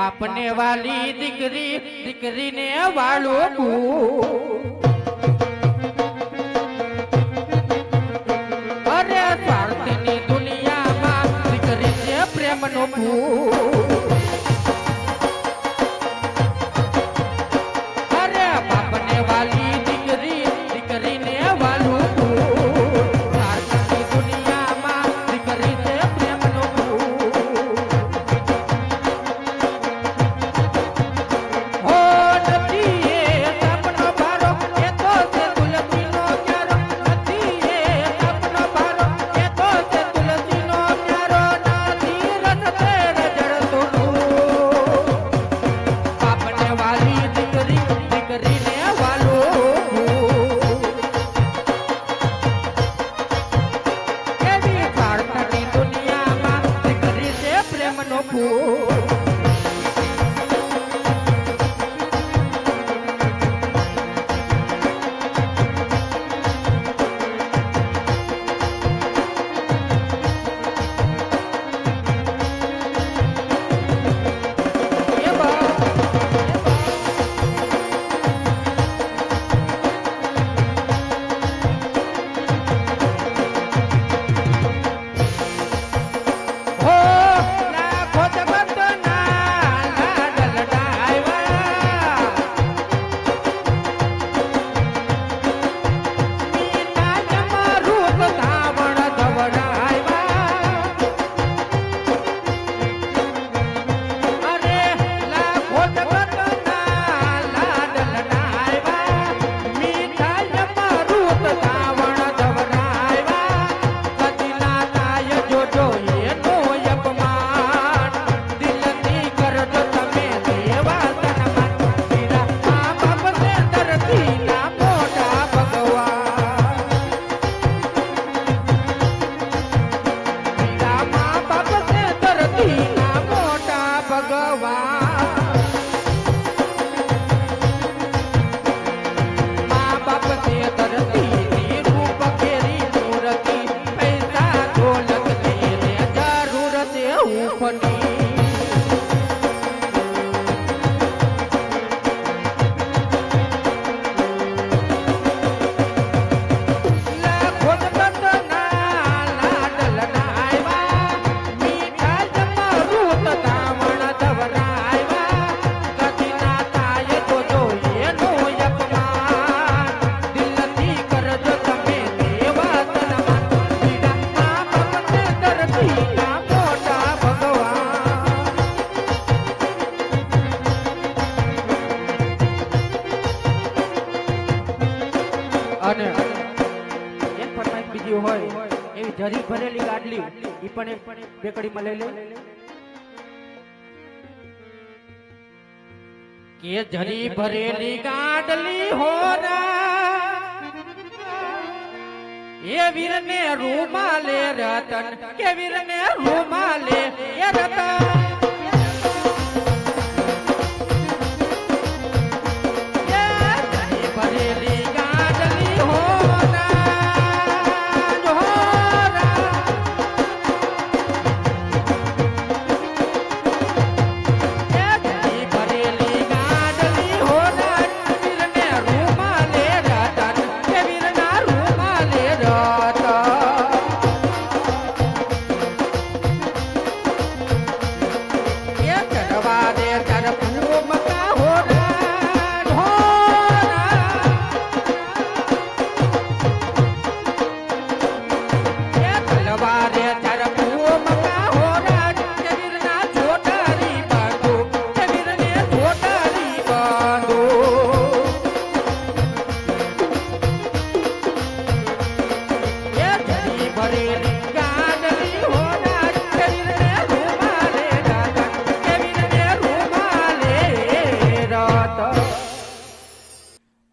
બાપને વાલી દીકરી દીકરીને વાળું અરે સ્વાર્થની દુનિયામાં દીકરી છે પ્રેમનો અરે બાપને વાલી દીકરી દીકરીને વાળું સ્વાર્થની દુનિયામાં દીકરી છે પ્રેમનો અને એક ફરમાઈશ બીજી હોય એવી જરી ભરેલી ગાડલી ઈ પણ એક બેકડીમાં લઈ લે કે જરી ભરેલી ગાડલી હોરા એ વીરને રૂમાલે રતન કે વીરને રૂમાલે એ રતન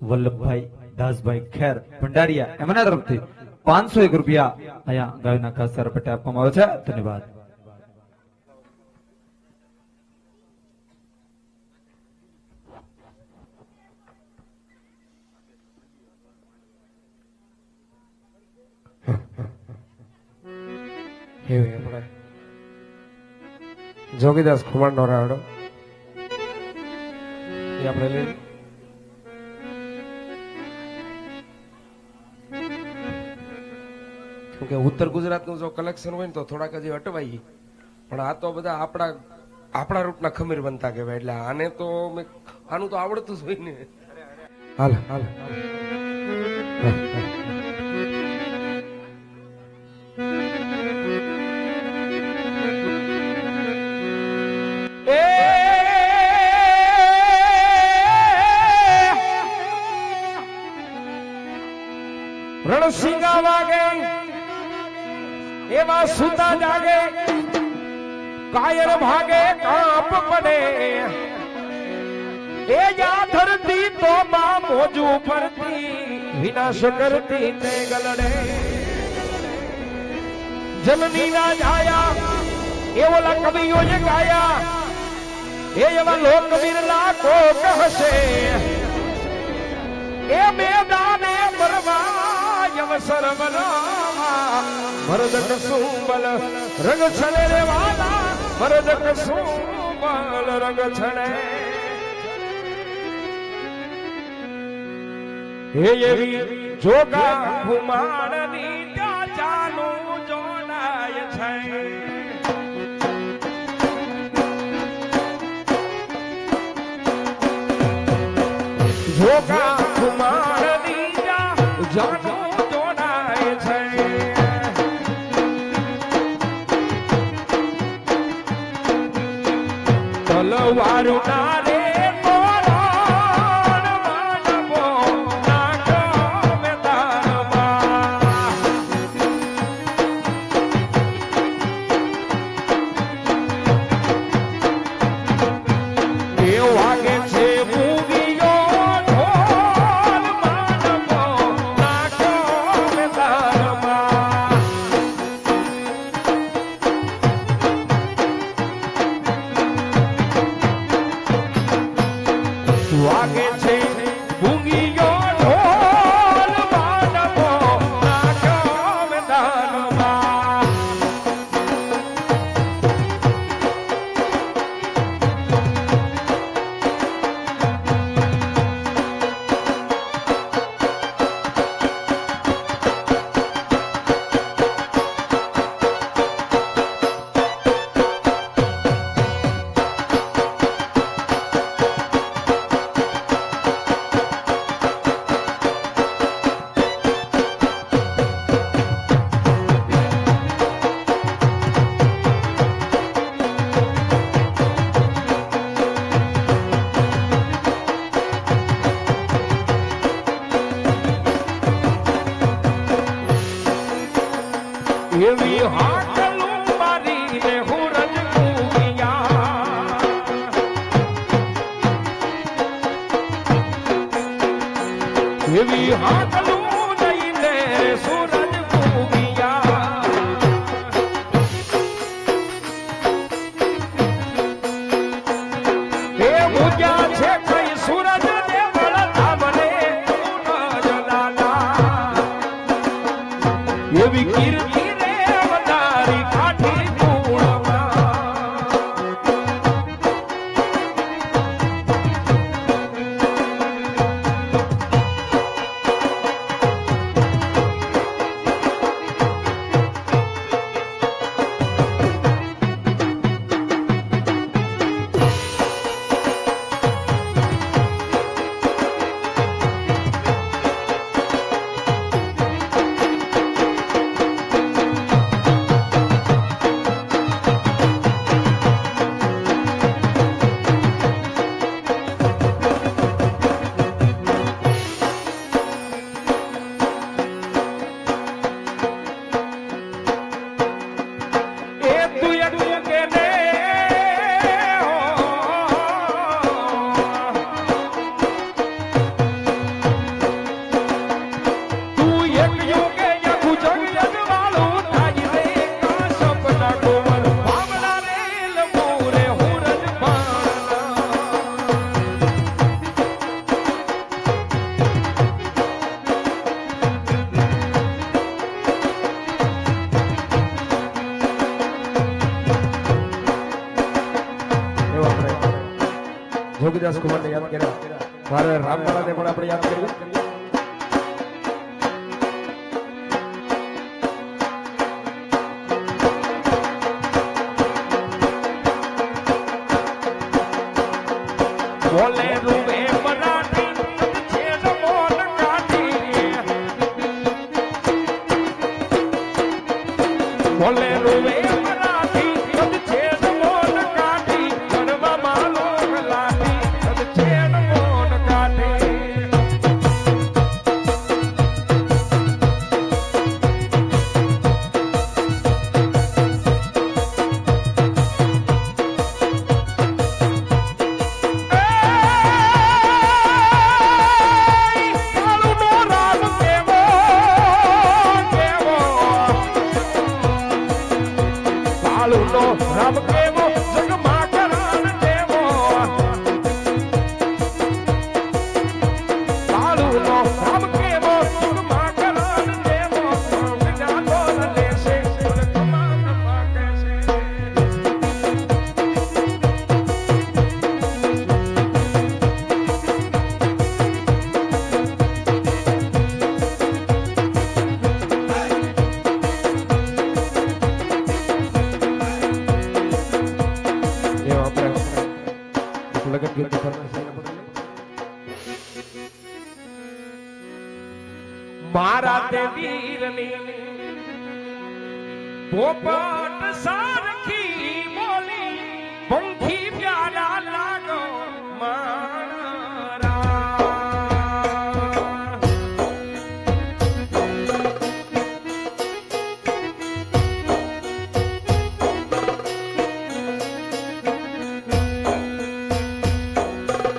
વલ્લભભાઈ દાસભાઈ ખેર ભંડારીયા એમના તરફથી 501 રૂપિયા અહીંયા ગાયના ખાસ સારા પેટે આપવામાં આવે છે ધન્યવાદ જોગીદાસ ખુમાણ નો રાવડો એ આપણે લઈ કેમ કે ઉત્તર ગુજરાતનું જો કલેક્શન હોય ને તો થોડાક હજી અટવાઈ, પણ આ તો બધા આપણા રૂટના ખમીર બનતા કહેવાય. એટલે આને તો આનું તો આવડતું જ હોય ને. હાલ હાલ રણસિંગા વાગે એવા સુતા જાગે, કાયર ભાગે કાપ પડે, એ યા ધરતી તો માં મોજું ફરતી વિનાશ કરતી ને ગલડે. જનની ના જાયા એ ઓલા કવિઓએ ગાયા, એ એવા લોકવીર લાખો કહશે, એ મેદાને પરવા અવસર બનાવા મરદ કસુંબલ રંગ છણે રે વાલા, મરદ કસુંબલ રંગ છણે. હે એવી જોગા કુમારની ચાચાનું જોડાય છે. જોગા કુમારની જાનું તલવારું ના રે તોરણ માનવો ના ગમે તારમાં. એ વાગે છે મૂવીઓ ઢોલ માનવો ના ગમે તારમાં. વાગે છે મૂંગીઓ ઢોલ માનવો ના ગમે તારમાં. એવી હાટલું મારીને હું રજ મૂવ્યા, એવી હાટલું લઈને સૂરજ મૂવ્યા. એ મૂક્યા છે કઈ સૂરજ ને વળતા મને સૂરજ લાલા. એવી કીર્તિ ગોપીદાસ કુમારને યાદ કર્યા, મારે રામવાળાને પણ આપણે યાદ કરીએ. બોલે રૂવે મરાઠી છેદ મોન કાઢી, બોલે રૂવે મરાઠી છેદ મોન કાઢી, કરવા માલો લાઠી છેદ મોન કાઢી. રામ કેવો જગમાં કરાન દેવો, કાળુનો રામ કેવો જગમાં કરાન દેવો, વિના બોલ લેશે કમાન પાકેશે. લગન ગીત ફરમાઈશ. મારા તે વીરની પોપટ સારખી બોલી, પંખી પ્યારા લાગો મારા.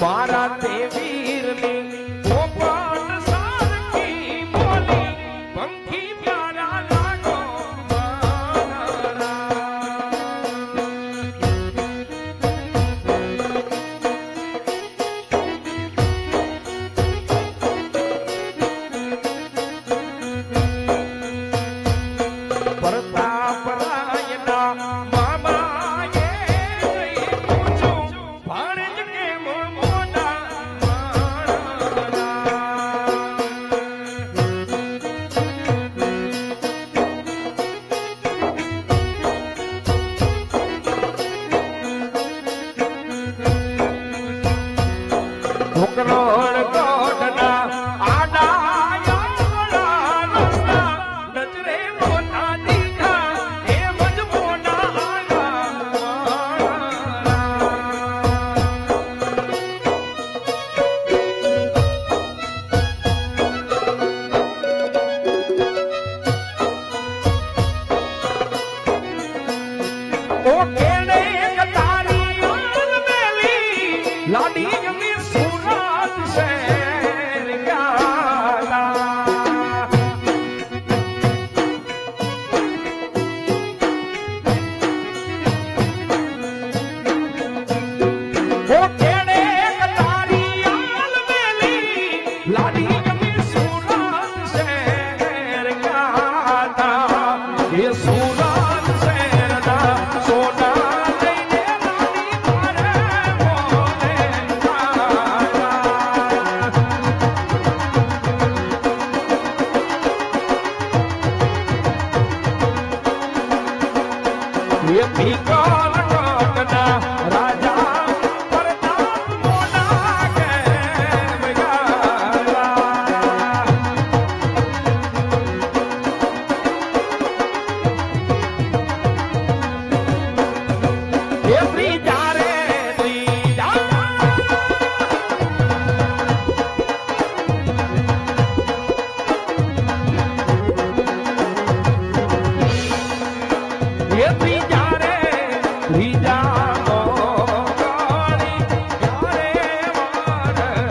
મારા તે વીરની પોપટ સારખી બોલી, પંખી પ્યારા લાગો મારા. પ્રતાપરાયના મામાએ પૂછ્યું, ભાણેજ કેમ મોટા માણા. ઢોકરોળ કોટના આડાયા રસ્તા, નજરે મોટા દીધા એમ જ મોટા આયા. ઓ કેણે તારી મેલી લાડી ગમી સુરત શહેર ગાલા. ઓ કેણે તારી મેલી લાડી